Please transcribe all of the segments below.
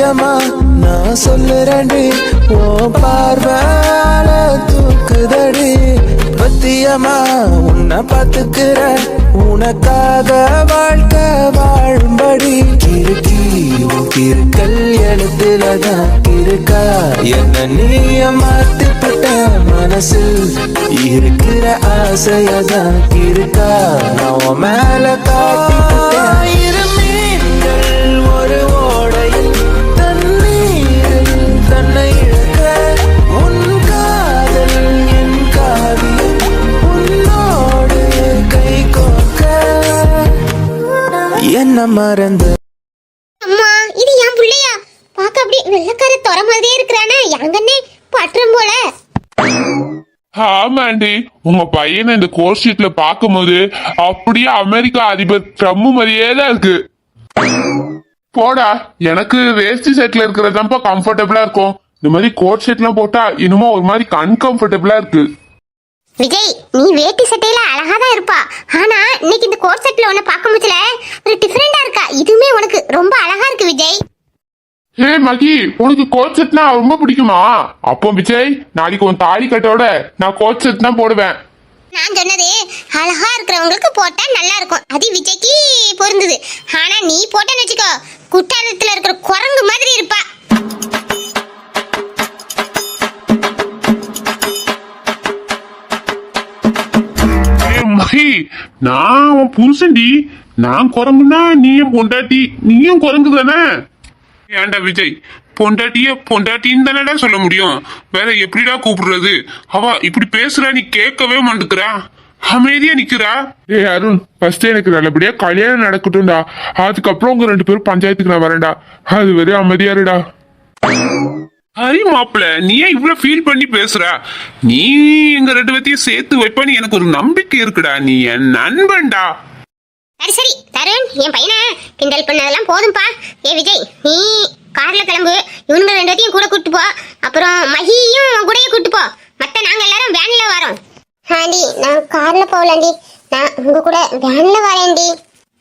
சத்தியமா நான் சொல்லுறேன்டி, ஓ பார்வால தூக்குதடி. பத்தியமா உன்னை பார்த்துக்கிற, உனக்காக வாழ்க்கை வாழும்படி. கிறுக்கி உன் கிறுக்கல் எழுத்துலதான் இருக்கா, என்ன நீய மாத்திப்பட்ட மனசில் இருக்கிற ஆசையதான் இருக்கா. நான் மேல காட்டிப்பட்ட ஒரு ஓடையில் தண்ணீரில் தன்னை இழக்க, உன் காதல் என் காவியம் உன்னோடு கை கோக்க என்ன மறந்து. அம்மா இது என் பிள்ளையா? பாக்க அப்படி வெள்ளக்கார தொர மாதிரியே இருக்கிறானே, எங்கன்னே பற்றும் போல. ஆமாண்டி, உங்க பையனை இந்த கோர்ஸ் ஷீட்ல பாக்கும்போது அப்படியே அமெரிக்கா அதிபர் ட்ரம்ப் மாதிரியே தான் இருக்கு. போடா, எனக்கு வேஸ்டி செட்ல இருக்கிறதாப்பா கம்ஃபர்டபுளா இருக்கும். இந்த மாதிரி கோட் செட் எல்லாம் போட்டா இன்னுமா ஒரு மாதிரி அன்கம்ஃபர்டபுளா இருக்கு. விஜய், நீ வேட்டி சட்டையில அழகா தான் இருப்பா, ஆனா இன்னைக்கு இந்த கோட் செட்ல உன்னை பார்க்க முடியல, ஒரு டிஃபரெண்டா இருக்கா. இதுவுமே உனக்கு ரொம்ப அழகா இருக்கு விஜய். ஹே மகி, உனக்கு கோட் செட்னா ரொம்ப பிடிக்குமா? அப்போ விஜய், நாளைக்கு உன் தாலி கட்டோட நான் கோட் செட் தான் போடுவேன். நான் சொன்னது அழகா இருக்கிறவங்களுக்கு போட்டா நல்லா இருக்கும், அது விஜய்க்கு பொருந்தது. ஆனா நீ போட்டேன்னு வச்சுக்கோ, குற்றாலத்துல இருக்கிற குரங்கு மாதிரி இருப்பா. மகி, நான் உன் புருஷன்டி. நான் குரங்குனா நீயும் பொண்டாட்டி, நீயும் குரங்கு தானே? ஏன்டா விஜய், பொண்டாட்டிய பொண்டாட்டின்னு தானடா சொல்ல முடியும், வேற எப்படிடா கூப்பிடுறது? அவ இப்படி பேசுறா, நீ கேட்கவே மாட்டேங்கிறா, அமைதியா நிக்கிறா. ஏய் அருண், ஃபர்ஸ்ட் எனக்கு நல்லபடியா கல்யாணம் நடக்கட்டும்டா, அதுக்கப்புறம் உங்க 2 பேரும் பஞ்சாயத்துக்கு நான் வரேன்டா, அது வரை அமைதியாருடா. ஹரி மாப்பிள்ள, நீ ஏன் இவ்வளவு ஃபீல் பண்ணி பேசுற? நீ எங்க 2 பேத்தையும் சேர்த்து வைப்பான்னு எனக்கு ஒரு நம்பிக்கை இருக்குடா, நீ என் நண்பன்டா. சரி சரி தருண், என் பையனை கிண்டல் பண்ணதெல்லாம் போதும்பா. ஏ விஜய், நீ கார்ல கிளம்பு, இவனுங்க 2 பேத்தையும் கூட கூட்டு போ, அப்புறம் மகியும் கூடயே கூட்டு போ, மத்த நாங்க எல்லாரும் வேன்ல வரோம். ஆண்டி, நான் கார்ல போகலண்டி, நான் உங்க கூட வேன்ல வரேன்டி.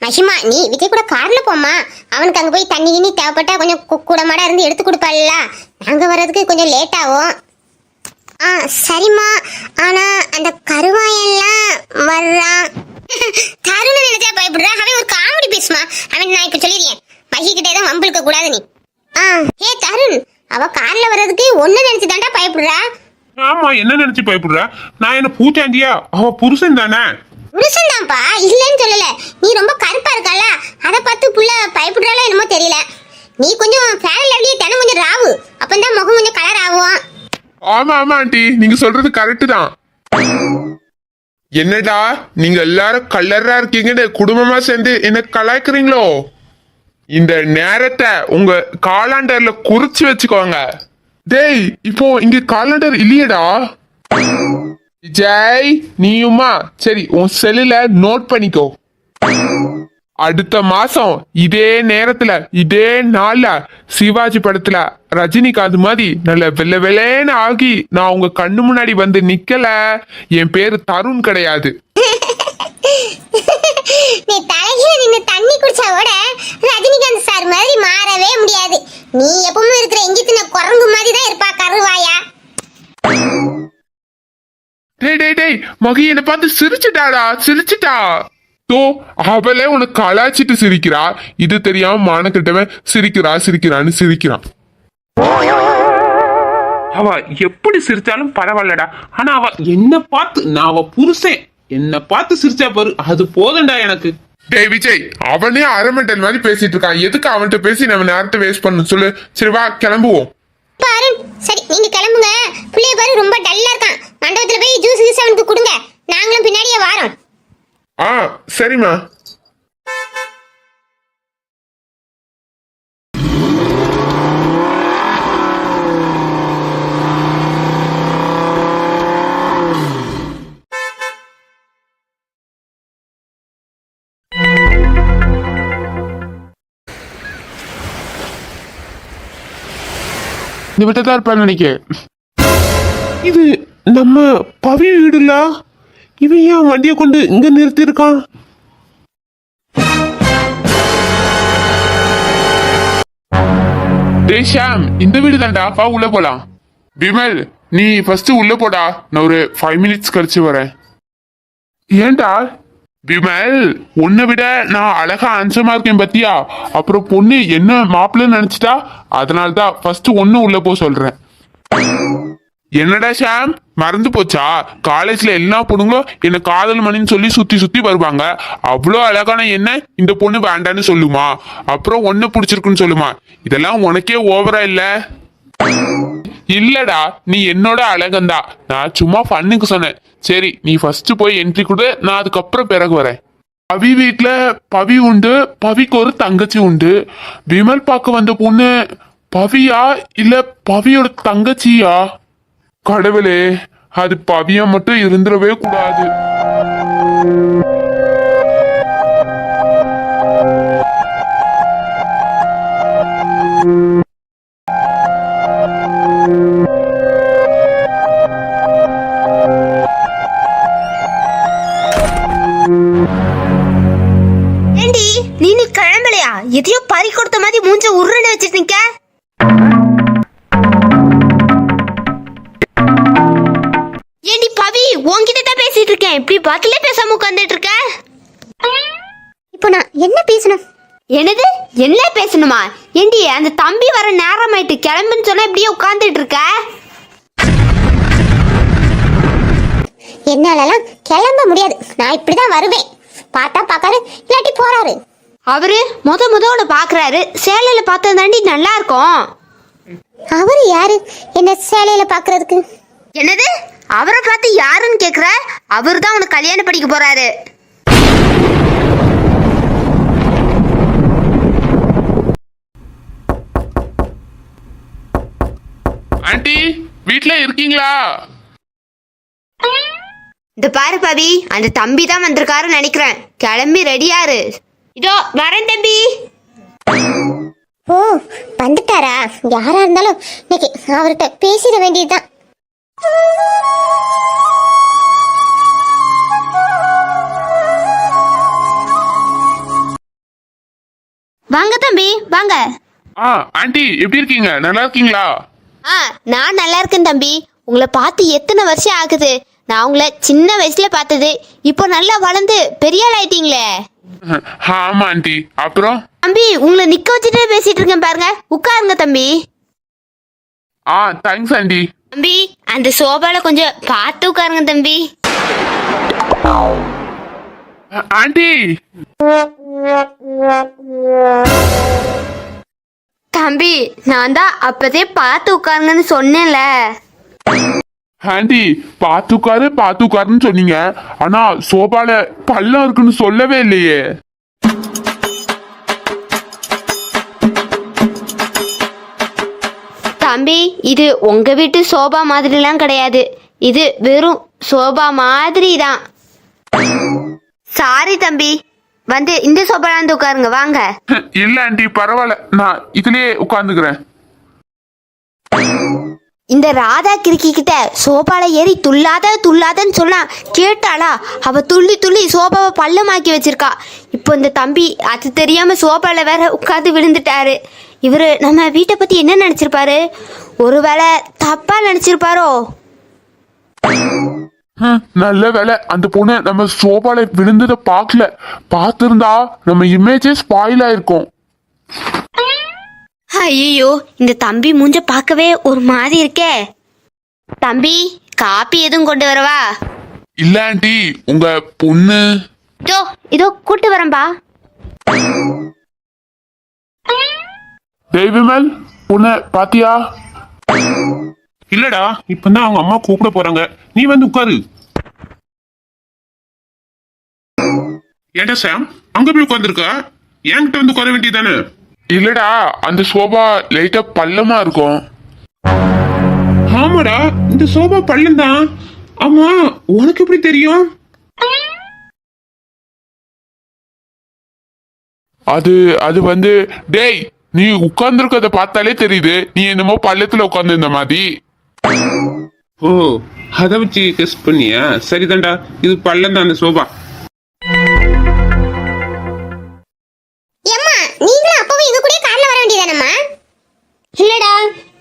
மகிமா, நீ விஜய் கூட கார்ல போமா, அவனுக்கு அங்க போய் தண்ணி கிண்ணி தேவைப்பட்டா கொஞ்சம் கூட மாடா இருந்து எடுத்து கொடுப்பாள்ல, நாங்க வர்றதுக்கு கொஞ்சம் லேட் ஆகும். சரிம்மா, ஆனா அந்த கருவாயெல்லாம் வர்றான். தருண நினைச்சா பயப்படுறா, அவன் ஒரு காமெடி பேசுமா, அவன் நான் இப்ப சொல்லிடுறேன், மகி கிட்டே தான் வம்பிழுக்க கூடாது நீ. ஏ தருண், அவ கார்ல வர்றதுக்கு ஒண்ணு நினைச்சு தாண்டா பயப்படுறா. ஆமா, என்ன நினைச்சு பயப்படுறா? நான் என்ன பூச்சாண்டியா? அவ புருஷன் தானே. புருஷன் தான்ப்பா, இல்லன்னு சொல்லல, நீ ரொம்ப கருப்பா இருக்கல, அத பார்த்து புள்ள பயப்படுறாளோ என்னமோ தெரியல. நீ கொஞ்சம் ஃபேர் லவ்லியே தானே, கொஞ்சம் ராவு, அப்பந்தான் முகம் கொஞ்சம் கலர் ஆகும். ஆமா ஆமா ஆண்டி, நீங்க சொல்றது கரெக்ட் தான். என்னடா நீங்க எல்லாரும் கலரா இருக்கீங்கன்னு குடும்பமா சேர்ந்து என்ன கலாய்க்கிறீங்களோ? இந்த நேரத்தை உங்க காலாண்டர்ல குறிச்சு வச்சுக்கோங்க. டேய், இப்போ இங்க காலண்டர் இல்லையடா. விஜய், நீயுமா? சரி, உன் செல்லுல நோட் பண்ணிக்கோ. அடுத்த மாசம் இதே நேரத்துல இதே நாள்ல சிவாஜி படத்துல ரஜினிகாந்த் மாதிரி நல்ல வெள்ள வெள்ளேன்னு ஆகி நான் உங்க கண்ணு முன்னாடி வந்து நிக்கல, என் பேரு தருண் கிடையாது. நீ தலையில நின்னு தண்ணி குடிச்சாவோட ரஜினிகாந்த் சார் மாதிரி மாறவே முடியாது. நீ எப்பவும் இருக்கிற எங்கித்தின குரங்கு மாதிரி தான் இருப்பா, கருவாயா. டேய் டேய் டேய், மகி என்ன பார்த்து சிரிச்சுட்டாடா, சிரிச்சுட்டா. அவளே உனக்கு கலாச்சிட்டு சிரிக்கிறா, இது தெரியாம மானக்கிட்டவன் சிரிக்கிறா சிரிக்கிறான்னு சிரிக்கிறான். அவ எப்படி சிரிச்சாலும் பரவாயில்லடா, ஆனா அவ என்ன பார்த்து, நான் அவ புருஷன், என்ன பார்த்து சிரிச்சா பாரு, அது போதண்டா எனக்கு. டேய் விஜய், அவனே அரமெண்டல் மாதிரி பேசிட்டு இருக்கான், எதுக்கு அவன்கிட்ட பேசி நம்ம நேரத்தை வேஸ்ட் பண்ணு சொல்லு. சரி வா கிளம்புவோம். பாரு, சரி நீங்க கிளம்புங்க. பிள்ளைய பாரு ரொம்ப டல்லா இருக்கான், மண்டபத்துல போய் ஜூஸ் கீஸ் அவனுக்கு கொடுங்க, நாங்களும் பின்னாடியே வாரோம். சரிம்மா. இந்த விட்டதா இருப்பான்னு நினைக்கிறேன். இது நம்ம பவி வீடுல, இவன் ஏன் வண்டியை கொண்டு இங்க நிறுத்தி இருக்கான்? டேய் ஷாம், இந்த வீடு தான்டா, வா உள்ள போலாம். விமல், நீ ஃபர்ஸ்ட் உள்ள போடா, நான் ஒரு 5 மினிட்ஸ் கழிச்சு வரேன். ஏன்டா? விமல், உன்னை விட நான் அழகா அம்சமா இருக்கேன் பத்தியா? அப்புறம் பொண்ணு என்ன மாப்பிள்ளை நினைச்சிட்டா, அதனாலதான் ஃபர்ஸ்ட் ஒன்னு உள்ள போ சொல்றேன். என்னடா ஷாம், மறந்து போச்சா? காலேஜ்ல எல்லா பொண்ணுங்களும் என்ன காதல் மணின்னு சொல்லி சுத்தி சுத்தி வருவாங்க. அவ்வளோ அழகான என்ன இந்த பொண்ணு வேண்டான்னு சொல்லுமா, அப்புறம் ஒன்னு பிடிச்சிருக்குன்னு சொல்லுமா? இதெல்லாம் உனக்கே ஓவரா இல்ல? இல்லடா, நீ என்னோட அழகந்தா, நான் சும்மா ஃபன்னுக்கு சொன்னேன். சரி, நீ ஃபர்ஸ்ட் போய் என்ட்ரி கொடு, நான் அதுக்கப்புறம் பிறகு வரேன். பவி வீட்டுல பவி உண்டு, பவிக்கு ஒரு தங்கச்சி உண்டு. விமல் பார்க்க வந்த பொண்ணு பவியா இல்ல பவியோட தங்கச்சியா? கடவுளே, அது பவியா மட்டும் இருந்துடவே கூடாது. ஏண்டி நீ கிளம்பலையா? எதையோ பறி கொடுத்த மாதிரி மூஞ்ச உருன்னு வச்சிட்டு நிக்க. ஏண்டி பவி, உன்கிட்ட தான் பேசிட்டு இருக்கேன், இப்படி பதிலே பேசாம உட்கார்ந்துட்டு இருக்க. இப்போ நான் என்ன பேசணும்? என்னது என்ன பேசணுமா? ஏண்டி அந்த தம்பி வர நேரம் ஆயிட்டு, கிளம்புன்னு சொன்னா இப்படியே உட்கார்ந்துட்டு இருக்க. என்னாலலாம் கிளம்ப முடியாது, நான் இப்படிதான் வருவேன். பார்த்தா பார்க்காரு, இல்லாட்டி போறாரு. அவரு முத பாக்குறாரு, சேலையில பார்த்தா தாண்டி நல்லா இருக்கும். அவரு யாரு என்ன சேலையில பாக்குறதுக்கு? என்னது அவரை பார்த்து யாருன்னு கேக்குற? அவரு தான் உனக்கு கல்யாணம் படிக்க போறாரு. ஆண்டி, வீட்ல இருக்கீங்களா? இந்த பாரு பவி, அந்த தம்பி தான் வந்திருக்காருன்னு நினைக்கிறேன். கிளம்பி ரெடியாரு. இதோ வரேன் தம்பி. ஓ, வந்துட்டாரா? யாரா இருந்தாலும் இன்னைக்கு அவர்கிட்ட பேசிட வேண்டியதுதான். வாங்க தம்பி, வாங்க. ஆண்டி எப்படி இருக்கீங்க? நல்லா இருக்கீங்களா? நான் நல்லா இருக்கேன் தம்பி. உங்களை பார்த்து எத்தனை வருஷம் ஆகுது? நான் உங்களை சின்ன வயசுல பார்த்தது, இப்போ நல்லா வளர்ந்து பெரிய ஆள் ஆயிட்டீங்களே. ஆமா ஆண்டி. அப்புறம் தம்பி, உங்களை நிக்க வச்சுட்டே பேசிட்டு இருக்கேன் பாருங்க, உட்காருங்க தம்பி. Thanks aunty. தம்பி, அந்த சோபால கொஞ்சம் பார்த்து உட்காருங்க தம்பி. ஆண்டி, தம்பி, நான் தான் அப்பதே பார்த்து உட்காருங்கன்னு சொன்னேன்ல. ஆண்டி, பாத்துக்காருன்னு சொன்னீங்க, ஆனா சோபால பள்ளம் இருக்குன்னு சொல்லவே இல்லையே. தம்பி, இது உங்க வீட்டு சோபா மாதிரிலாம் கிடையாது, இது வெறும் சோபா மாதிரி தான். சாரி தம்பி, வந்து இந்த சோபால வந்து உட்காருங்க, வாங்க. இல்ல ஆண்டி, பரவாயில்ல, நான் இதுலயே உட்கார்ந்துக்கிறேன். இந்த ராதா கிறுக்கி கிட்ட சோபால ஏறி துள்ளாதன்னு சொன்னா கேட்டாளா? அவ துள்ளி துள்ளி சோபாவை பள்ளமாக்கி வச்சிருக்கா. இப்போ இந்த தம்பி அது தெரியாம சோபால வேற உட்காந்து விழுந்துட்டாரு. இவரு நம்ம வீட்டை பத்தி என்ன நினைச்சிருப்பாரு? ஒருவேளை தப்பா நினைச்சிருப்பாரோ? நல்ல வேலை அந்த பொண்ணு நம்ம சோபால விழுந்ததை பார்க்கல. பார்த்திருந்தா நம்ம இமேஜே ஸ்பாயில் ஆயிருக்கும். ஐயோ, இந்த தம்பி மூஞ்ச பார்க்கவே ஒரு மாதிரி இருக்கே. தம்பி, காப்பி எதுவும் கொண்டு வரவா? இல்ல ஆண்டி, உங்க பொண்ணு இதோ கூட்டு வரம்பா. விமல், பொண்ணு பாத்தியா? இல்லடா, இப்பதான் அவங்க அம்மா கூப்பிட போறாங்க, நீ வந்து உட்காரு. ஏண்டா சாம், அங்க போய் உட்கார்ந்துருக்க, என்கிட்ட வந்து உட்கார வேண்டியதானே? இல்லடா, அந்த சோபா லைட்டா பள்ளமா இருக்கும். ஆமாடா, இந்த சோபா பள்ளம் தான். ஆமா, உனக்கு எப்படி தெரியும்? அது வந்து டேய், நீ உட்கார்ந்துருக்கத பார்த்தாலே தெரியுது நீ என்னமோ பள்ளத்துல உட்கார்ந்து இந்த மாதிரி. ஓ, அதை வச்சு டெஸ்ட் பண்ணியா? சரிதான்டா, இது பள்ளம் தான் அந்த சோபா. இல்லடா,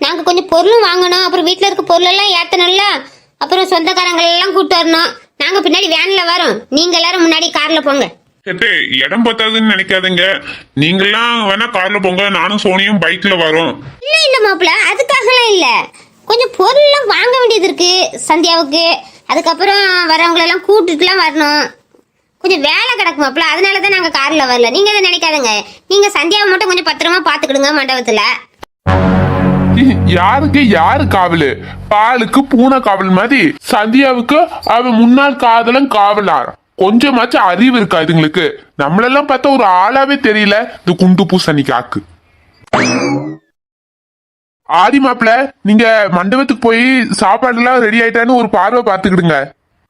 நாங்க கொஞ்சம் பொருளும் வாங்கணும், அப்புறம் வீட்டுல இருக்க பொருள் எல்லாம் ஏத்தணும்ல, அப்புறம் சொந்தக்காரங்க எல்லாம் கூட்டு வரணும். நாங்க பின்னாடி வேன்ல வரோம், நீங்க எல்லாரும் முன்னாடி கார்ல போங்க. கேட்டு இடம் பத்தாதுன்னு நினைக்காதீங்க. நீங்கெல்லாம் வேணா கார்ல போங்க, நானும் சோனியும் பைக்ல வரோம். இல்ல இல்ல மாப்பிள்ள, அதுக்காகலாம் இல்ல, கொஞ்சம் பொருள் எல்லாம் வாங்க வேண்டியது இருக்கு சந்தியாவுக்கு. அதுக்கப்புறம் வரவங்களெல்லாம் கூட்டுட்டுலாம் வரணும், கொஞ்சம் வேலை கிடக்கு மாப்பிள்ள. அதனாலதான் நாங்க கார்ல வரல. நீங்க எதை நினைக்காதங்க, நீங்க சந்தியாவை மட்டும் கொஞ்சம் பத்திரமா பாத்துக்கிடுங்க மண்டபத்துல. யாருக்கு யாரு காவலு? பாலுக்கு பூனை காவல் மாதிரி சந்தியாவுக்கு அவன் முன்னாள் காதலன் காவலார். கொஞ்சமாச்சும் அறிவு இருக்கா இதுங்களுக்கு? நம்மளெல்லாம் பார்த்தா ஒரு ஆளாவே தெரியல இந்த குண்டு பூசணி காக்கு. ஆதி மாப்பிள, நீங்க மண்டபத்துக்கு போய் சாப்பாடு எல்லாம் ரெடி ஆயிட்டான்னு ஒரு பார்வை பார்த்துக்கிடுங்க.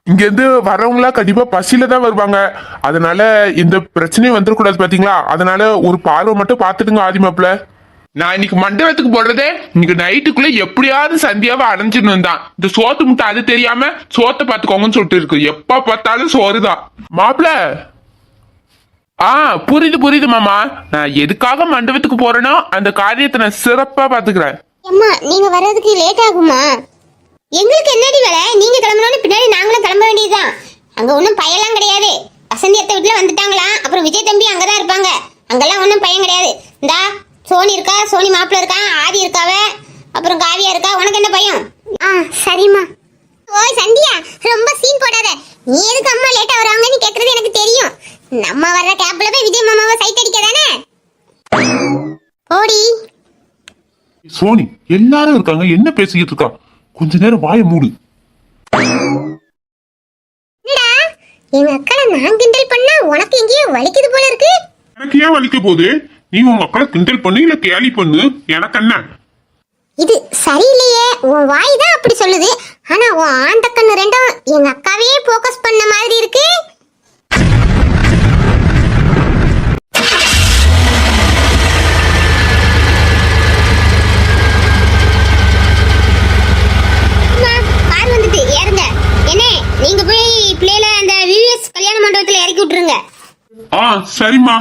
இங்க இருந்து வர்றவங்களா கண்டிப்பா பசியில தான் வருவாங்க, அதனால எந்த பிரச்சனையும் வந்துடக்கூடாது பாத்தீங்களா. அதனால ஒரு பார்வை மட்டும் பார்த்துடுங்க ஆதி மாப்பிள. நான் இன்னைக்கு மண்டபத்துக்கு போடுறதே இன்னைக்கு நைட்டுக்குள்ள எப்படியாவது சந்தியாவை அடைஞ்சிடணும் தான். இந்த சோத்து முட்டை அது தெரியாம சோத்தை பாத்துக்கோங்கன்னு சொல்லிட்டு இருக்கு. எப்ப பார்த்தாலும் சோறுதான் மாப்பிள. புரியுது புரியுது மாமா. நான் எதுக்காக மண்டபத்துக்கு போறேனோ அந்த காரியத்தை நான் சிறப்பா பாத்துக்கிறேன். அம்மா, நீங்க வர்றதுக்கு லேட் ஆகுமா? எங்களுக்கு என்னடி வேலை? நீங்க கிளம்பணும்னு பின்னாடி நாங்களும் கிளம்ப வேண்டியதுதான். அங்க ஒன்றும் பையெல்லாம் கிடையாது. வசந்தி அத்தை வீட்டுல வந்துட்டாங்களாம், அப்புறம் விஜய் தம்பி அங்கதான் இருப்பாங்க. அங்கெல்லாம் ஒன்றும் பையன் கிடையாது. இந்தா சோனி இருக்கா, சோனி மாப்பிள்ள இருக்கான், ஆதி இருக்காவ, அப்புறம் காவியா இருக்கா. உனக்கு என்ன பையன்? சரிம்மா. ஓய் சந்தியா, ரொம்ப சீன் போடாத. நீ எதுக்கு அம்மா லேட்டா வருவாங்கன்னு கேக்குறது எனக்கு தெரியும். நம்ம வர்ற கேப்ல போய் விஜய் மாமாவை சைட் அடிக்க தானே. ஓடி சோனி, எல்லாரும் இருக்காங்க, என்ன பேசிக்கிட்டு இருக்கா? கொஞ்ச நேரம் வாயை மூடு. என்னடா, எங்க அக்கால நான் கிண்டல் பண்ணா உனக்கு எங்கேயோ வலிக்குது போல இருக்கு. எனக்கு ஏன் வலிக்க போகுது? நீ உன் மக்களை கிண்டல் பண்ணு இல்ல கேலி பண்ணு, எனக்கு என்ன? இது சரியில்லையே, உன் வாய் தான் அப்படி சொல்லுது. ஆனா உன் ஆண்ட கண்ணு ரெண்டும் எங்க அக்காவையே போக்கஸ் பண்ண மாதிரி இருக்கு. கார் வந்துட்டு ஏறுங்க. என்ன, நீங்க போய் பிள்ளைல அந்த விவிஎஸ் கல்யாண மண்டபத்துல இறக்கி விட்டுருங்க. சரிம்மா.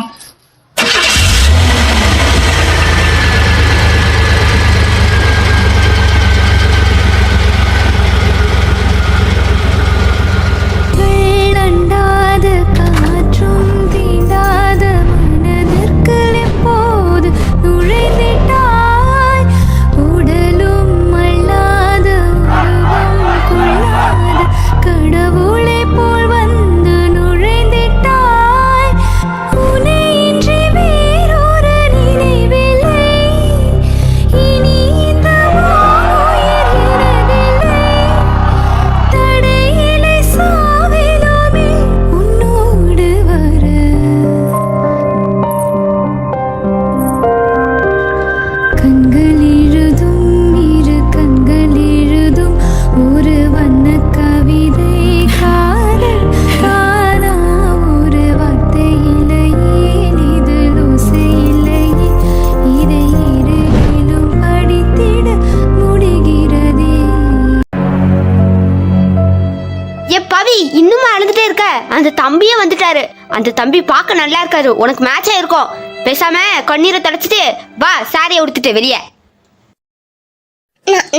அந்த தம்பியே வந்துட்டாரு. அந்த தம்பி பார்க்க நல்லா இருக்காரு, உனக்கு மேட்சா இருக்கும். பேசாம கண்ணீரை தொடச்சிட்டு வா, சாரியை உடுத்துட்டு வெளியே.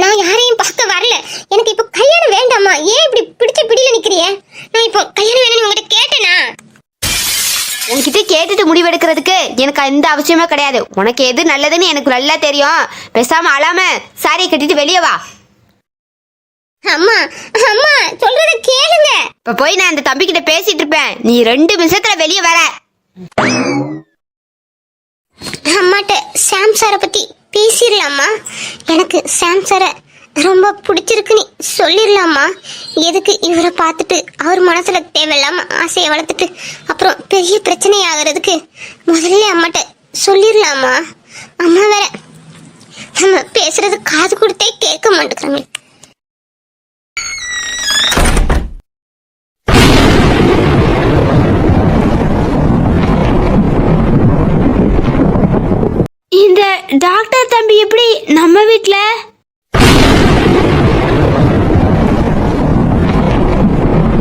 நான் யாரையும் பார்க்க வரல. எனக்கு இப்ப கல்யாணம் வேண்டாமா? ஏன் இப்படி பிடிச்ச பிடியில நிக்கிறிய? நான் இப்போ கல்யாணம் வேணும்னு உங்ககிட்ட கேட்டேனா? உன்கிட்ட கேட்டுட்டு முடிவெடுக்கிறதுக்கு எனக்கு எந்த அவசியமே கிடையாது. உனக்கு எது நல்லதுன்னு எனக்கு நல்லா தெரியும். பேசாம அழாம சாரியை கட்டிட்டு வெளியே வா. அம்மா அம்மா சொல்றத கேளுங்க. இப்ப போய் நான் அந்த தம்பி கிட்ட பேசிட்டு இருப்பேன், நீ 2 நிமிஷத்துல வெளியே வர. அம்மாட்ட சாம் சாரை பத்தி பேசிடலாமா? எனக்கு சாம் சாரை ரொம்ப பிடிச்சிருக்குன்னு சொல்லிடலாமா? எதுக்கு இவரை பார்த்துட்டு அவர் மனசுல தேவையில்லாம ஆசையை வளர்த்துட்டு அப்புறம் பெரிய பிரச்சனை ஆகிறதுக்கு முதல்ல அம்மாட்ட சொல்லிடலாமா? அம்மா வேற நம்ம பேசுறது காது கொடுத்தே கேட்க மாட்டேங்கிறாங்க. இந்த டாக்டர் தம்பி எப்படி நம்ம வீட்ல?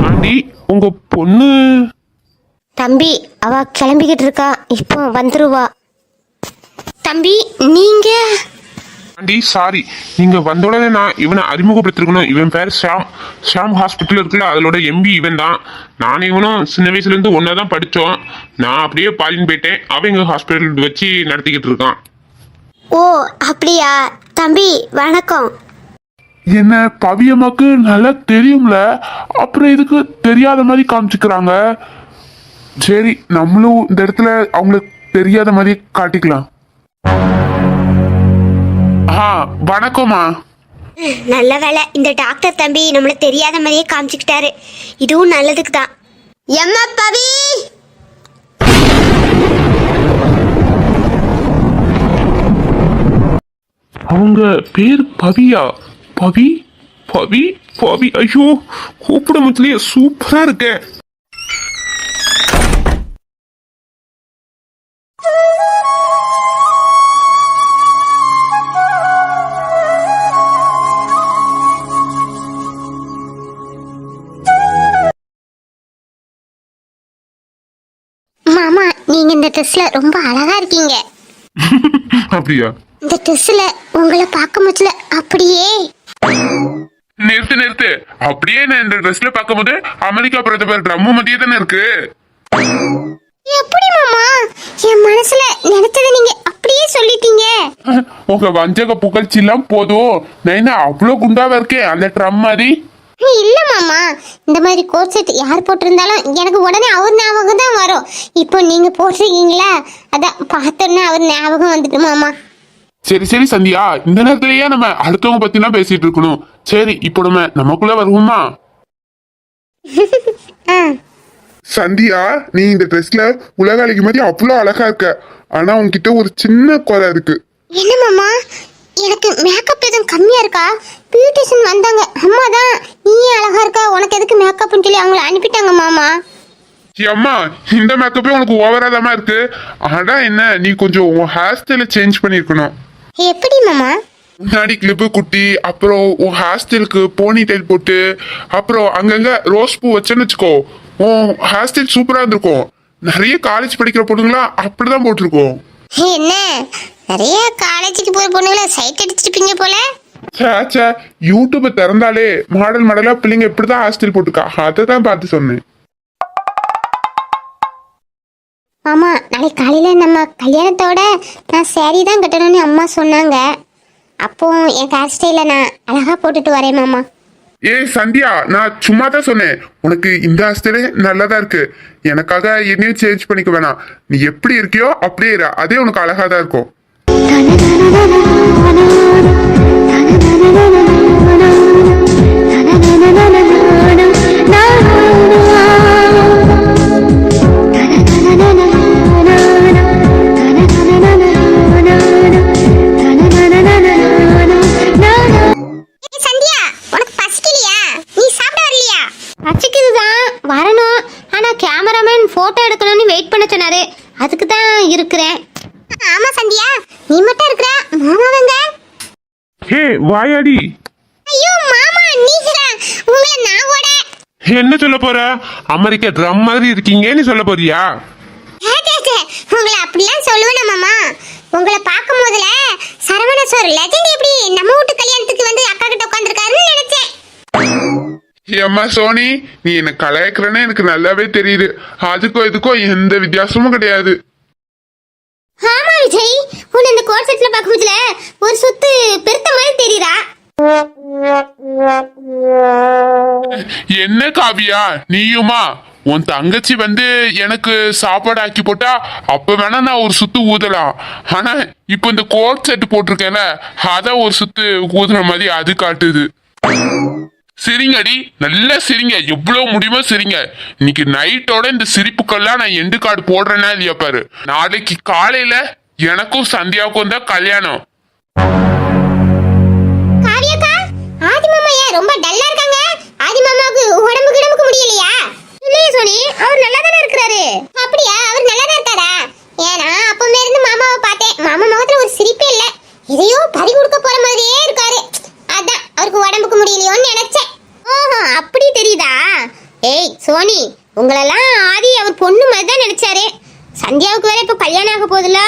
ஆண்டி, உங்க பொண்ணு? தம்பி, அவ கிளம்பிக்கிட்டு இருக்கா, இப்போ வந்துருவா. தம்பி நீங்க? ஆண்டி சாரி, நீங்க வந்த உடனே நான் இவனை அறிமுகப்படுத்திருக்கணும். இவன் பேர் ஷாம். ஷாம் ஹாஸ்பிட்டல் இருக்குல்ல, அதோட எம்பி இவன் தான். நான் இவனும் சின்ன வயசுல இருந்து ஒன்னா தான் படிச்சோம். நான் அப்படியே பாலின் போயிட்டேன். அவன் எங்க ஹாஸ்பிட்டல் வச்சு நடத்திக்கிட்டு இருக்கான். ஓ அப்படியா தம்பி, வணக்கம். என்ன பவியம்மாக்கு நல்லா தெரியும்ல, அப்புறம் இதுக்கு தெரியாத மாதிரி காமிச்சுக்கிறாங்க. சரி, நம்மளும் இந்த இடத்துல அவங்களுக்கு தெரியாத மாதிரி காட்டிக்கலாம். வணக்கம்மா. நல்ல வேலை, இந்த டாக்டர் தம்பி நம்மள தெரியாத மாதிரியே காமிச்சுக்கிட்டாரு. இதுவும் நல்லதுக்கு தான். எம்மா பவி, அவங்க பேர் பவியா? பவி பவி பவி, ஐயோ கூப்பிட முச்சிலேயே சூப்பரா இருக்க. மாமா, நீங்க இந்த ட்ரெஸ்ல ரொம்ப அழகா இருக்கீங்க. அப்படியா? இந்த ட்ரெஸ்ல உங்களை பார்க்க முடியல. அப்படியே நிறுத்து நிறுத்து. அப்படியே நான் இந்த ட்ரெஸ்ல பார்க்கும்போது அமெரிக்கா பிரதமர் ட்ரம்மு மத்தியே தானே இருக்கு. எப்படி மாமா, என் மனசுல நினைச்சதை நீங்க அப்படியே சொல்லிட்டீங்க. உங்க வஞ்சக புகழ்ச்சி எல்லாம் போதும். நான் என்ன அவ்வளவு குண்டாவா இருக்கேன் அந்த ட்ரம் மாதிரி? இல்ல மாமா, இந்த மாதிரி கோட் செட் யார் போட்டிருந்தாலும் எனக்கு உடனே அவர் ஞாபகம் தான் வரும். இப்போ நீங்க போட்டிருக்கீங்களா, அதான் பார்த்தோன்னா அவர் ஞாபகம் வந்துட்டு மாமா. சரி சரி சந்தியா, இந்த நேரத்திலேயே நம்ம அடுத்தவங்க பத்தி எல்லாம் பேசிட்டு இருக்கணும். சரி, இப்போ நம்ம நமக்குள்ள வருவோமா? சந்தியா, நீ இந்த ட்ரெஸ்ல உலக அழகி மாதிரி அவ்வளோ அழகா இருக்க. ஆனா உன்கிட்ட ஒரு சின்ன குறை இருக்கு. என்ன மாமா, எனக்கு மேக்கப் எதுவும் கம்மியா இருக்கா? பியூட்டிஷியன் வந்தாங்க, அம்மா தான் நீ அழகா இருக்கா, உனக்கு எதுக்கு மேக்கப்னு சொல்லி அவங்கள அனுப்பிட்டாங்க மாமா. அம்மா, இந்த மேக்கப்பே உனக்கு ஓவராதாமா இருக்கு. ஆனா என்ன, நீ கொஞ்சம் உன் ஹேர் ஸ்டைல சேஞ்ச் பண்ணிருக்கணும். எப்படி மாமா? முன்னாடி கிளிப்பு குட்டி, அப்புறம் உன் ஹேர் ஸ்டைலுக்கு போனி டைல் போட்டு, அப்புறம் அங்கங்க ரோஸ் பூ வச்சேன்னு வச்சுக்கோ, உன் ஹேர் ஸ்டைல் சூப்பரா இருந்திருக்கும். நிறைய காலேஜ் படிக்கிற பொண்ணுங்களா அப்படிதான் போட்டிருக்கோம். என்ன நிறைய காலேஜுக்கு போற பொண்ணுங்கள சைட் அடிச்சிருப்பீங்க போல. சே, யூடியூப் திறந்தாலே மாடல் மாடலா பிள்ளைங்க இப்படிதான் ஹேர் ஸ்டைல் போட்டுருக்கா. அதை தான் பார்த்து சொன்னேன். மாமா, நாளைக்கு காலையில நம்ம கல்யாணத்தோட நான் சேரீ தான் கட்டணும்னு அம்மா சொன்னாங்க. அப்போ என் ஹேர் ஸ்டைல நான் அழகா போட்டுட்டு வரேன் மாமா. ஏய் சந்தியா, நான் சும்மா தான் சொன்னேன். உனக்கு இந்த ஹேர் ஸ்டைலே நல்லதா இருக்கு. எனக்காக என்னையும் சேஞ்ச் பண்ணிக்க வேணாம். நீ எப்படி இருக்கியோ அப்படியே இரு. அதே உனக்கு அழகா தான் இருக்கும். சந்தியா, உனக்கு பசிக்கலையா? நீ சாப்பிட வரலையா? பசிக்குதுதான், வரணும். ஆனா கேமராமேன் போட்டோ எடுக்கணும்னு வெயிட் பண்ண சொன்னாரு, அதுக்கு தான் இருக்கிறேன். ஆமா சந்தியா, நீ மட்டும் இருக்கிற, மாமாவங்க? ஹே வாயாடி. ஐயோ மாமா, நீங்களா? உங்களை நான் ஓட என்ன சொல்ல போற? அமெரிக்கா ட்ரம் மாதிரி இருக்கீங்கன்னு சொல்ல போறியா? உங்களை அப்படிலாம் சொல்லுவேனா மாமா? உங்களை பார்க்கும் போதுல சரவண சார் லெஜெண்ட் எப்படி நம்ம வீட்டு கல்யாணத்துக்கு வந்து அக்கா கிட்ட உட்காந்துருக்காருன்னு நினைச்சேன். ஏம்மா சோனி, நீ என்ன கலாய்க்கிறன்னு எனக்கு நல்லாவே தெரியுது. அதுக்கும் இதுக்கும் எந்த வித்தியாசமும் கிடையாது. ஆமா விஜய், உன்னை இந்த கோட் செட்ல பார்க்கும்போதுல ஒரு சுத்து பெருத்த மாதிரி தெரியுதா? என்ன காவியா, நீயுமா? உன் தங்கச்சி வந்து எனக்கு சாப்பாடு ஆக்கி போட்டா அப்ப வேணா நான் ஒரு சுத்து ஊதலாம். ஆனா இப்ப இந்த கோட் செட் போட்டிருக்கேன்ல, அதான் ஒரு சுத்து ஊதுன மாதிரி அது காட்டுது. சிரிங்கடி, நல்லா சிரிங்க, எவ்வளவு முடியுமோ சிரிங்க. இன்னைக்கு நைட்டோட இந்த சிரிப்புக்கெல்லாம் நான் எண்டு கார்டு போடுறேன்னா இல்லையா பாரு. நாளைக்கு காலையில எனக்கும் சந்தியாவுக்கும் தான் கல்யாணம். காவியாக்கா, ஆதி மாமா ஏன் ரொம்ப டல்லா இருக்காங்க? ஆதி மாமாவுக்கு உடம்பு கிடமுக்கு முடியலையா? இல்லையே சோனி, அவர் நல்லா தானே இருக்கிறாரு. அப்படியா? அவர் நல்லா தான் இருக்காரா? ஏன்னா அப்பமே இருந்து மாமாவை பார்த்தேன், மாமா முகத்துல ஒரு சிரிப்பே இல்ல, எதையோ பறி கொடுக்க போற மாதிரியே இருக்காரு. அதான் அவருக்கு உடம்புக்கு முடியலையோன்னு நினைச்சேன். ஓஹோ, அப்படி தெரியுதா? ஏய் சோனி, உங்களெல்லாம் ஆதி அவர் பொண்ணு மாதிரி தான் நினைச்சாரு. சந்தியாவுக்கு வேற இப்ப கல்யாணம் ஆக போகுதுல.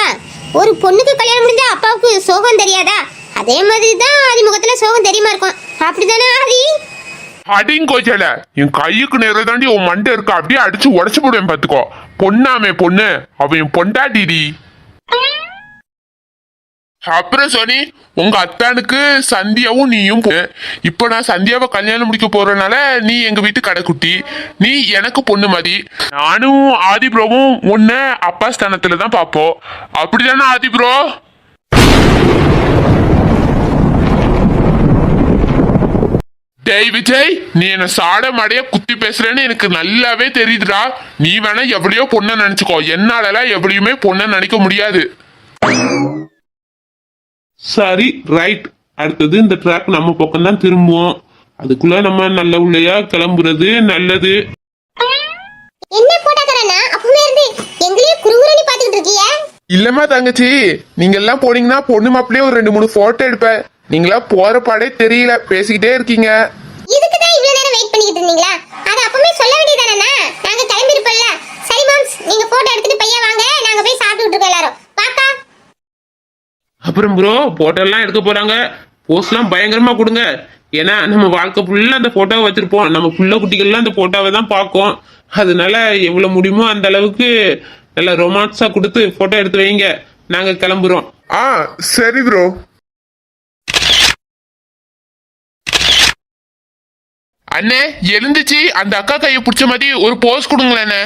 ஒரு பொண்ணுக்கு கல்யாணம் முடிஞ்சா அப்பாவுக்கு சோகம் தெரியாதா? அதே மாதிரி தான் ஆதி முகத்துல சோகம் தெரியுமா இருக்கும். அப்படிதானே ஆதி? அடிங்க கோச்சல என் கையுக்கு நேரம் தாண்டி உன் மண்டை இருக்கா அப்படியே அடிச்சு உடச்சு போடுவேன் பாத்துக்கோ. பொண்ணாமே பொண்ணு, அவன் என் பொண்டாட்டிடி. அப்புறம் சோனி, உங்க அத்தானுக்கு சந்தியாவும் நீயும் இப்போ நான் சந்தியாவை கல்யாணம் முடிக்க போறதுனால நீ எங்க வீட்டு கடைக்குட்டி, நீ எனக்கு பொண்ணு மாதிரி. நானும் ஆதி ப்ரோவும் உன்னை அப்பா ஸ்தானத்துல தான் பார்ப்போம். அப்படிதானே ஆதி ப்ரோ? டேய் விஜய், நீ என்ன சாட மாடைய குத்தி பேசுறேன்னு எனக்கு நல்லாவே தெரியுதுடா. நீ வேணா எவ்வளையோ பொண்ணை நினைச்சுக்கோ, என்னாலலாம் எவ்வளையுமே பொண்ணை நினைக்க முடியாது. சரி ரைட், அடுத்தது இந்த ட்ராக் நம்ம பக்கம் தான் திரும்புவோம். அதுக்குள்ள நம்ம நல்ல உள்ளையா கிளம்புறது நல்லது. என்ன போட்டாக்கறனா அப்பவே இருந்து எங்களையே குறுகுறுனி பாத்துக்கிட்டு இருக்கியா? இல்லம்மா தங்கச்சி, நீங்க எல்லாம் போனீங்கன்னா பொண்ணு மாப்பிள்ளையே ஒரு 2-3 போட்டோ எடுப்பேன். நீங்களா போற பாடே தெரியல, பேசிக்கிட்டே இருக்கீங்க. இதுக்கு தான் இவ்வளவு நேரம் வெயிட் பண்ணிட்டு இருந்தீங்களா? அது அப்பவே சொல்ல வேண்டியதானே, நாங்க கிளம்பி இருப்போம்ல. சரி மாம்ஸ், நீங்க போட்டோ எடுத்துட்டு பைய வாங்க, நாங்க போய் சாப்பிட்டுட்டு இருக்கோம் எல்லாரும். பாக்கா. அப்புறம் ப்ரோ, போட்டோ எல்லாம் எடுக்க போறாங்க, போஸ்ட்லாம் பயங்கரமா கொடுங்க. ஏன்னா நம்ம வாழ்க்கை ஃபுல்லா அந்த போட்டோவை வச்சிருப்போம். நம்ம புள்ள குட்டிகள்லாம் அந்த போட்டோவை தான் பார்க்கும். அதனால எவ்வளவு முடியுமோ அந்த அளவுக்கு நல்ல ரொமான்ஸா கொடுத்து போட்டோ எடுத்து வைங்க. நாங்க கிளம்புறோம். சரி ப்ரோ. அண்ணே எழுந்துச்சு, அந்த அக்கா கையை பிடிச்ச மாதிரி ஒரு போஸ் கொடுங்களேண்ணே.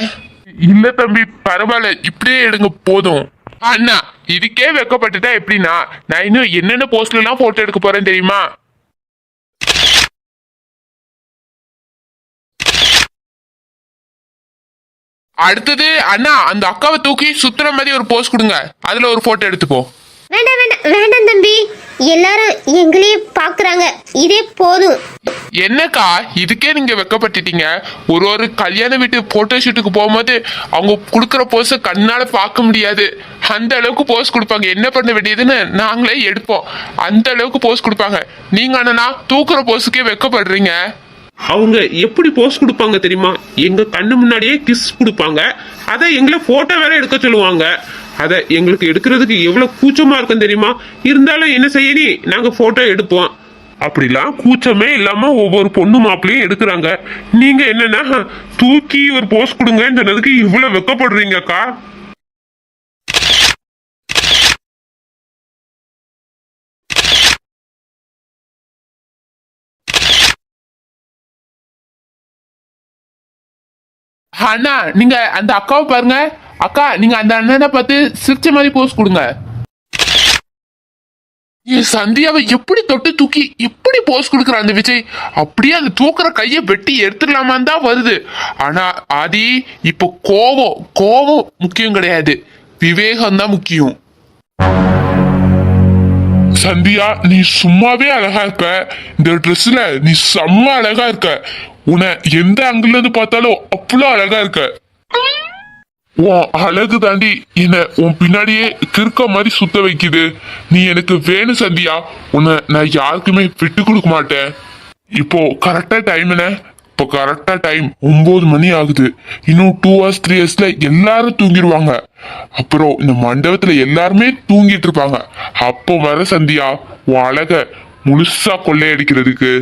இல்ல தம்பி பரவாயில்ல, இப்படியே எடுங்க போதும். அண்ணா இதுக்கே வெக்கப்பட்டுட்டா எப்படின்னா, நான் இன்னும் என்னென்ன போஸ்ட்ல எல்லாம் போட்டோ எடுக்க போறேன் தெரியுமா? அடுத்தது அண்ணா அந்த அக்காவை தூக்கி சுத்துற மாதிரி ஒரு போஸ் கொடுங்க, அதுல ஒரு போட்டோ எடுத்துப்போம். வேண்டாம் வேண்டாம் வேண்டாம் தம்பி, எல்லாரும் எங்களையே பாக்குறாங்க, இதே போதும். என்னக்கா இதுக்கே நீங்க வெக்கப்பட்டுட்டீங்க? ஒரு கல்யாண வீட்டு போட்டோ ஷூட்டுக்கு போகும்போது அவங்க கொடுக்குற போஸை கண்ணால பார்க்க முடியாது, அந்த அளவுக்கு போஸ் கொடுப்பாங்க. என்ன பண்ண வேண்டியதுன்னு நாங்களே எடுப்போம், அந்த அளவுக்கு போஸ் கொடுப்பாங்க. நீங்க அண்ணனா தூக்குற போஸுக்கே வெக்கப்படுறீங்க. அவங்க எப்படி போஸ் கொடுப்பாங்க தெரியுமா? எங்க கண்ணு முன்னாடியே கிஸ் கொடுப்பாங்க, அதை எங்களை போட்டோ வேற எடுக்க சொல்லுவாங்க. அதை எங்களுக்கு எடுக்கிறதுக்கு எவ்வளவு கூச்சமா இருக்கும் தெரியுமா? இருந்தாலும் என்ன செய்யறி, நாங்க போட்டோ எடுப்போம். அப்படிலாம் கூச்சமே இல்லாம ஒவ்வொரு பொண்ணு மாப்பிளையும் எடுக்கிறாங்க. நீங்க என்னன்னா தூக்கி ஒரு போஸ் கொடுங்கன்னு சொன்னதுக்கு இவ்வளவு வெக்கப்படுறீங்கக்கா. அண்ணா நீங்க அந்த அக்காவை பாருங்க. அக்கா நீங்க அந்த அண்ணனை பார்த்து சிரிச்ச மாதிரி போஸ் கொடுங்க. சந்தியாவை எப்படி தொட்டு தூக்கி எப்படி போஸ் கொடுக்குற அந்த விஜய், அப்படியே அந்த தூக்குற கையை வெட்டி எடுத்துடலாமான் தான் வருது. ஆனா ஆதி இப்போ கோவம் முக்கியம் கிடையாது, விவேகம் தான் முக்கியம். சந்தியா நீ சும்மாவே அழகா இருக்க, இந்த ட்ரெஸ்ல நீ செம்ம அழகா இருக்க. உன்னை எந்த ஆங்கிள் இருந்து பார்த்தாலும் அவ்வளோ அழகா இருக்க. உன் அழகு தாண்டி என்ன உன் பின்னாடியே கிறுக்க மாதிரி சுத்த வைக்குது. நீ எனக்கு வேணும் சந்தியா, உன்னை நான் யாருக்குமே விட்டு கொடுக்க மாட்டேன். இப்போ கரெக்டா டைம் என்ன? இப்போ கரெக்டா டைம் 9 மணி ஆகுது. இன்னும் 2 hours 3 hours எல்லாரும் தூங்கிடுவாங்க. அப்புறம் இந்த மண்டபத்துல எல்லாருமே தூங்கிட்டு இருப்பாங்க. அப்போ வர சந்தியா உன் அழக முழுசா கொள்ளையடிக்கிறதுக்கு.